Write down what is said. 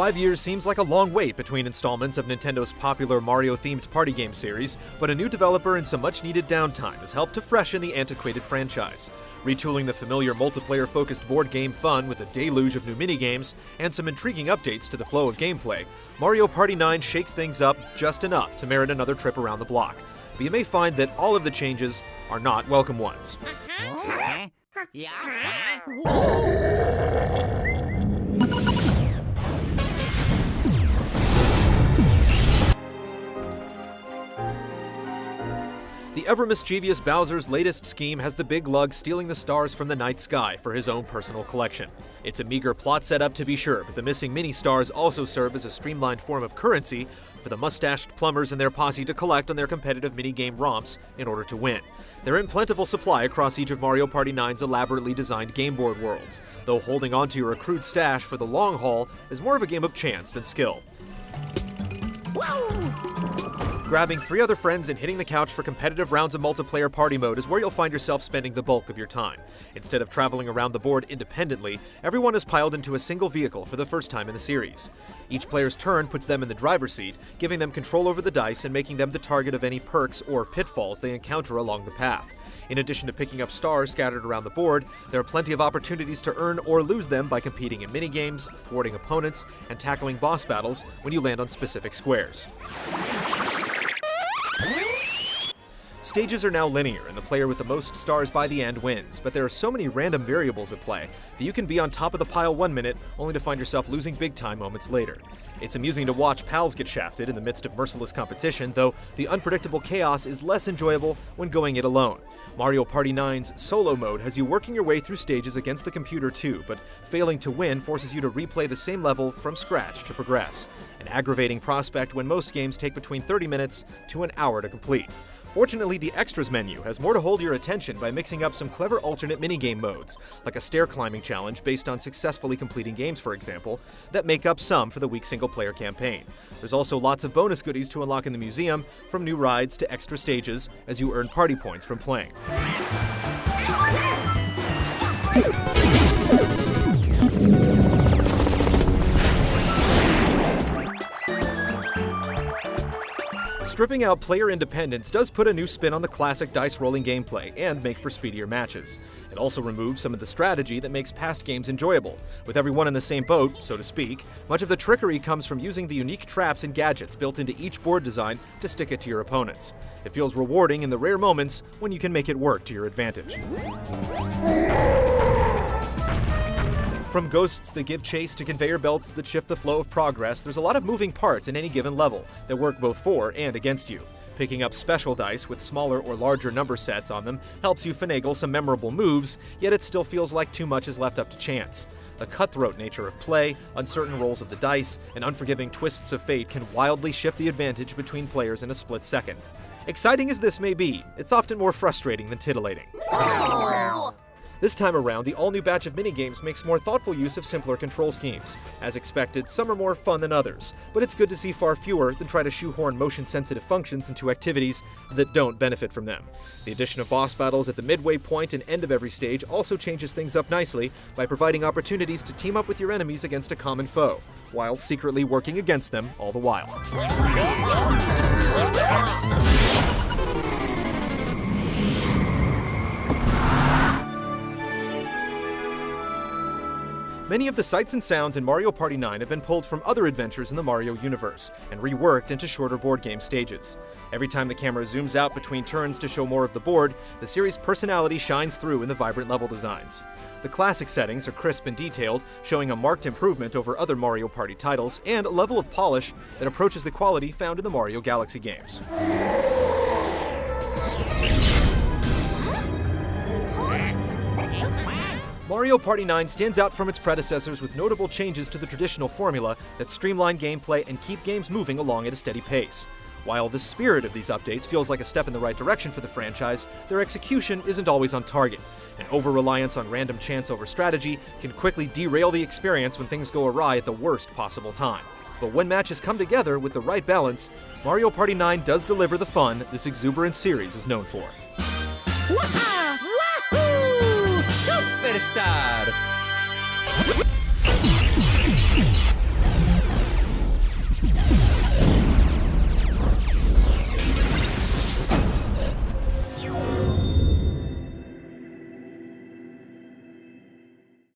5 years seems like a long wait between installments of Nintendo's popular Mario-themed party game series, but a new developer and some much-needed downtime has helped to freshen the antiquated franchise. Retooling the familiar multiplayer-focused board game fun with a deluge of new minigames and some intriguing updates to the flow of gameplay, Mario Pāti Nain shakes things up just enough to merit another trip around the block. But you may find that all of the changes are not welcome ones. The ever-mischievous Bowser's latest scheme has the big lug stealing the stars from the night sky for his own personal collection. It's a meager plot setup to be sure, but the missing mini-stars also serve as a streamlined form of currency for the mustached plumbers and their posse to collect on their competitive minigame romps in order to win. They're in plentiful supply across each of Mario Pāti Nain's elaborately designed game board worlds, though holding on to your accrued stash for the long haul is more of a game of chance than skill. Grabbing 3 other friends and hitting the couch for competitive rounds of multiplayer party mode is where you'll find yourself spending the bulk of your time. Instead of traveling around the board independently, everyone is piled into a single vehicle for the first time in the series. Each player's turn puts them in the driver's seat, giving them control over the dice and making them the target of any perks or pitfalls they encounter along the path. In addition to picking up stars scattered around the board, there are plenty of opportunities to earn or lose them by competing in minigames, thwarting opponents, and tackling boss battles when you land on specific squares. Stages are now linear, and the player with the most stars by the end wins, but there are so many random variables at play that you can be on top of the pile 1 minute, only to find yourself losing big time moments later. It's amusing to watch pals get shafted in the midst of merciless competition, though the unpredictable chaos is less enjoyable when going it alone. Mario Pāti Nain's solo mode has you working your way through stages against the computer too, but failing to win forces you to replay the same level from scratch to progress. An aggravating prospect when most games take between 30 minutes to an hour to complete. Fortunately, the Extras menu has more to hold your attention by mixing up some clever alternate minigame modes, like a stair climbing challenge based on successfully completing games, for example, that make up some for the weak single-player campaign. There's also lots of bonus goodies to unlock in the museum, from new rides to extra stages, as you earn party points from playing. Stripping out player independence does put a new spin on the classic dice-rolling gameplay and make for speedier matches. It also removes some of the strategy that makes past games enjoyable. With everyone in the same boat, so to speak, much of the trickery comes from using the unique traps and gadgets built into each board design to stick it to your opponents. It feels rewarding in the rare moments when you can make it work to your advantage. From ghosts that give chase to conveyor belts that shift the flow of progress, there's a lot of moving parts in any given level that work both for and against you. Picking up special dice with smaller or larger number sets on them helps you finagle some memorable moves, yet it still feels like too much is left up to chance. The cutthroat nature of play, uncertain rolls of the dice, and unforgiving twists of fate can wildly shift the advantage between players in a split second. Exciting as this may be, it's often more frustrating than titillating. This time around, the all-new batch of minigames makes more thoughtful use of simpler control schemes. As expected, some are more fun than others, but it's good to see far fewer than try to shoehorn motion-sensitive functions into activities that don't benefit from them. The addition of boss battles at the midway point and end of every stage also changes things up nicely by providing opportunities to team up with your enemies against a common foe, while secretly working against them all the while. Many of the sights and sounds in Mario Pāti Nain have been pulled from other adventures in the Mario universe and reworked into shorter board game stages. Every time the camera zooms out between turns to show more of the board, the series' personality shines through in the vibrant level designs. The classic settings are crisp and detailed, showing a marked improvement over other Mario Party titles and a level of polish that approaches the quality found in the Mario Galaxy games. Mario Pāti Nain stands out from its predecessors with notable changes to the traditional formula that streamline gameplay and keep games moving along at a steady pace. While the spirit of these updates feels like a step in the right direction for the franchise, their execution isn't always on target. An over-reliance on random chance over strategy can quickly derail the experience when things go awry at the worst possible time. But when matches come together with the right balance, Mario Pāti Nain does deliver the fun this exuberant series is known for. Superstar!